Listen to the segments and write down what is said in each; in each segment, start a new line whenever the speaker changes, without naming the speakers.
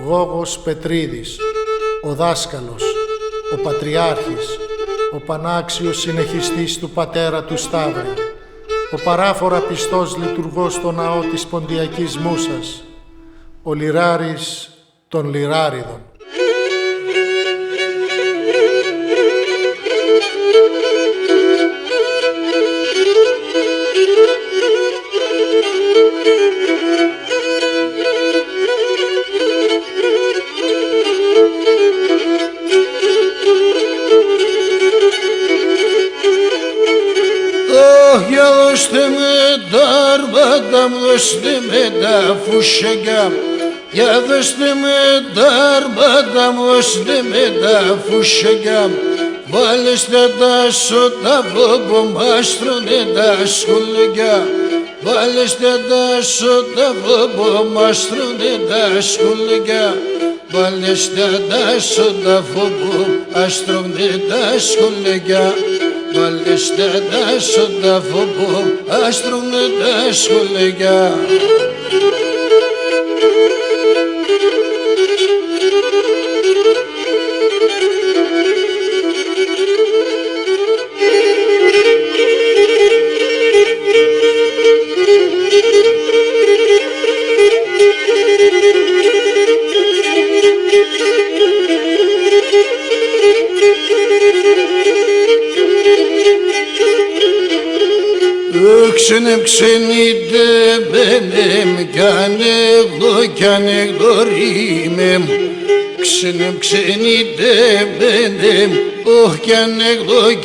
Γόγος Πετρίδης, ο δάσκαλος, ο πατριάρχης, ο πανάξιος συνεχιστής του πατέρα του Σταύρη, ο παράφορα πιστός λειτουργός στο ναό της Ποντιακής Μούσας, ο Λιράρης των Λιράριδων.
Yağıştımı darbadan üstüme de fuşegam Yağıştımı darbadan üstüme de fuşegam Baliste da suda bu mastruni da şkulga Baliste da suda bu mastruni da şkulga Baliste da suda bu mastruni da şkulga Baliste da suda bu mastruni da şkulga Öksünüm ksenide benim Kanıglı rimim Ksenüm ksenide benim Oh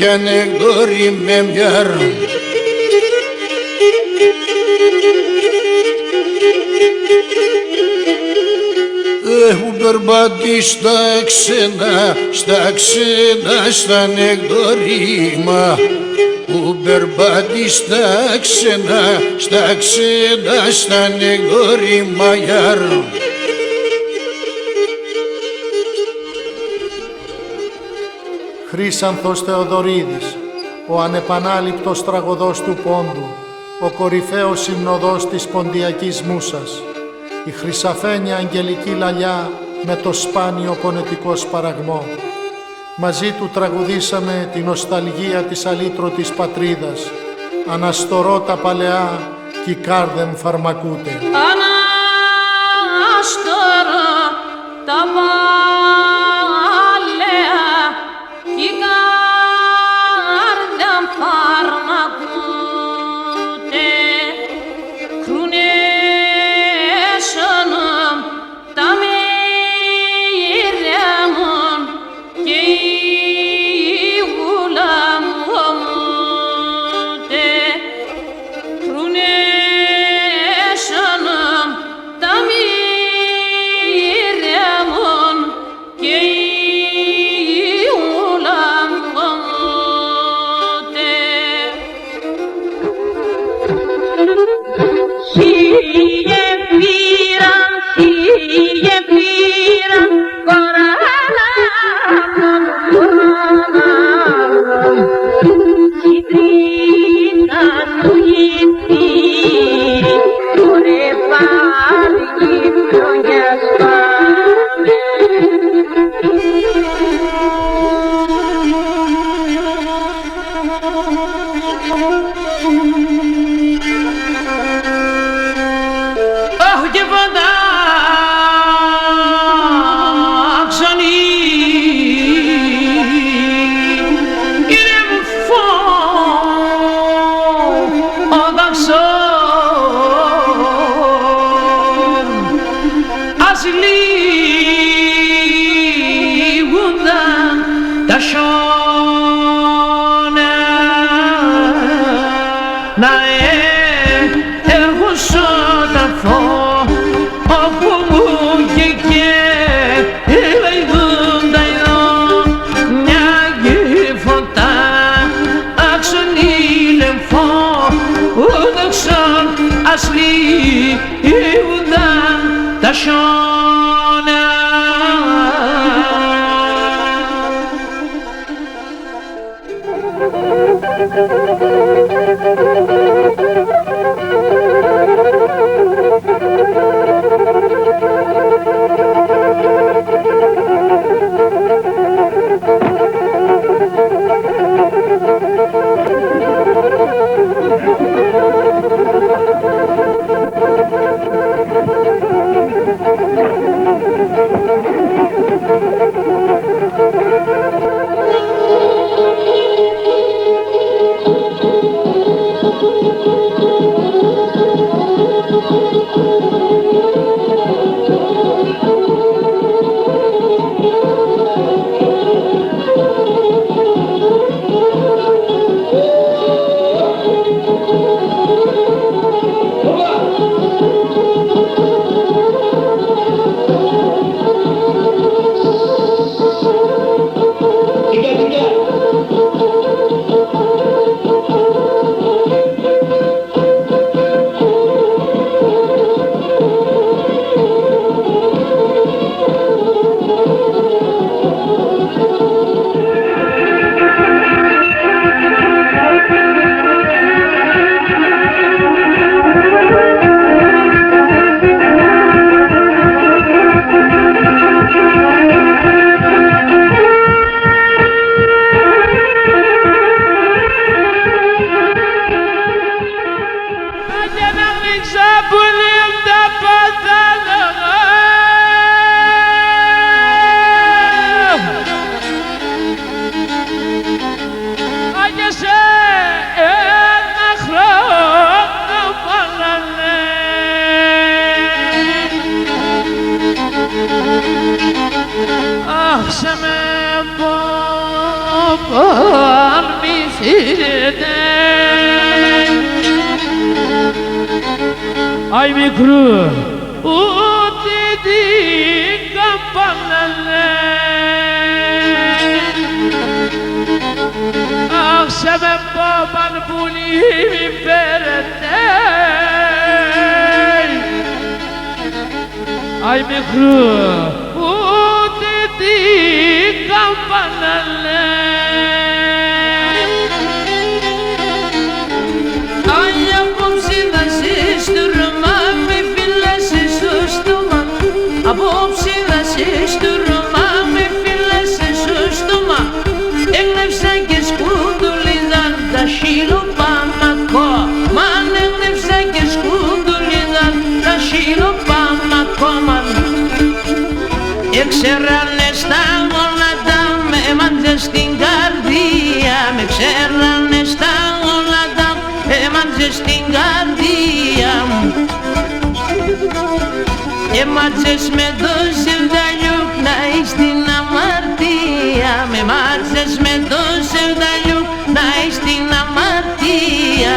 kanıglı rimim yarım U berbati šta negdorima U berbati šta negdorima yarım
Χρύσανθος Θεοδωρίδης, ο ανεπανάληπτος τραγωδός του πόντου, ο κορυφαίος συμνοδός της Ποντιακής Μούσας, η χρυσαφένια αγγελική λαλιά με το σπάνιο πονετικό σπαραγμό. Μαζί του τραγουδήσαμε την νοσταλγία της αλήτρωτης πατρίδας, αναστορώ τα παλαιά κι η κάρδεμ φαρμακούται.
Αναστορώ τα παλαιά κι η κάρδεμ φαρμακούται. Κρουνέσανομ τα μοίρια μου και η γουλά μου ομούται. Κρουνέσανομ τα μοίρια μου και η γουλά μου ομούται. Σιγε πήραν κοράλα Συντρίνα του γύφτη Ωραία πάλι γύφτο για σπάμε Oh, και φαντάξανοι είναι μου όταν ξόν ας λύγουνταν τα σώνα να έρχουσαν τα φω όπου μου και λαϊδούν τα ειδώ μια γυφωτά άξονη λεμφό ούτε ξόν ας λύγουνταν τα σώνα. Thank you. ξαπουλίουν τα πατάλογα. Άγιασε ένα χρόνο μάλλανε. Αχ, σε με ποπαν μυθείτε. Αι μικρού, ούτε την καμπάναλε. Αχ, σε με ποπαν πουλί μη φέρετε. Αι μικρού, ούτε την καμπάναλε.
Απόψε θα σε στουρμά, με φύλασε στο στόμα. Έγνευσαν και σκούντουλιδαν τα χιλοπάμακο. Μαν έγνευσαν και σκούντουλιδαν τα χιλοπάμακο. Έξερανε στα γόνατα, με έμαντζε στην καρδία. Με ξέρανε στα γόνατα, έμαντζε στην καρδία μου. Έματσες με το σερδαλιούκ να είσαι στην αμαρτία. Με μάτσες με το σερδαλιούκ να είσαι στην αμαρτία.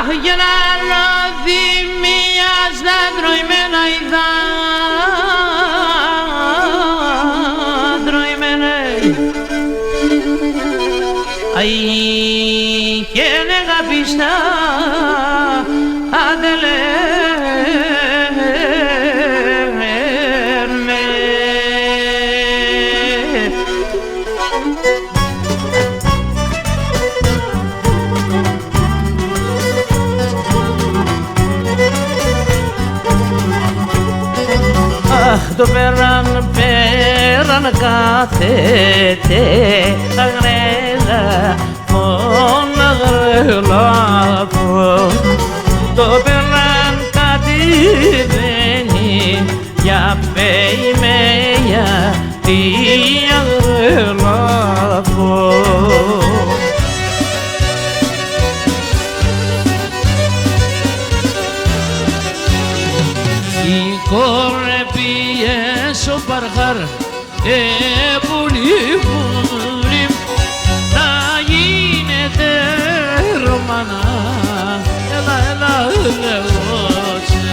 Αχ, για να ρόδι μιας δέντροημένα η δέντροημένα. και αγαπηστά αντελέρμε. Αχ, το πέραν κάθεται αγρέλα, μόνο αγρέλα. Το πέραν κατηβαίνει για πεϊμέα τι αγρέλα. Η κόρε πιες ο παρχάρ πολύ πολύ να γίνεται Ρωμανά. Έλα, έλα, λέγωσε.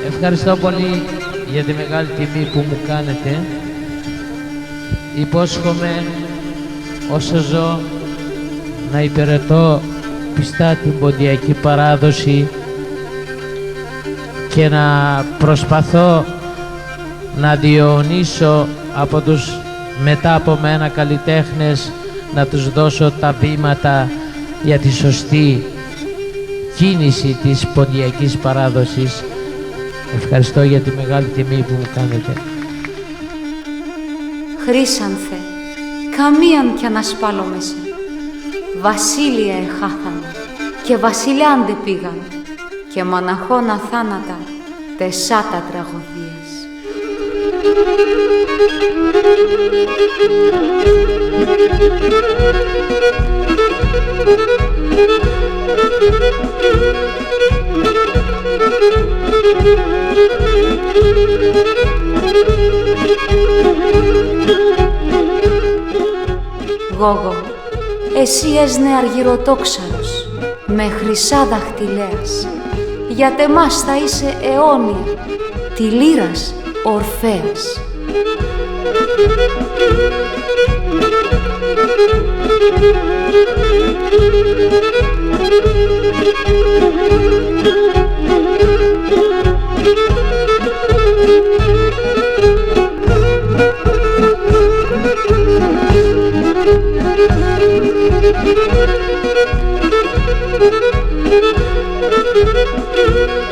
Ευχαριστώ πολύ για τη μεγάλη τιμή που μου κάνετε. Υπόσχομαι όσο ζω να υπηρετώ πιστά την ποντιακή παράδοση και να προσπαθώ να διαιωνίσω από τους μετά από μένα καλλιτέχνες, να τους δώσω τα βήματα για τη σωστή κίνηση της ποντιακής παράδοσης. Ευχαριστώ για τη μεγάλη τιμή που μου κάνετε.
Χρύσανθε, καμίαν κι ανασπάλωμεσαι. Βασίλεια εχάθανε και βασιλιάντε πήγαν και μοναχώνα θάνατα τεσάτα τραγωδίες. Γόγο, εσύ έσνε αργυροτόξαρος, με χρυσά δαχτυλέας, για τεμάς θα είσαι αιώνια, τη λύρας Ορφέας. Thank you.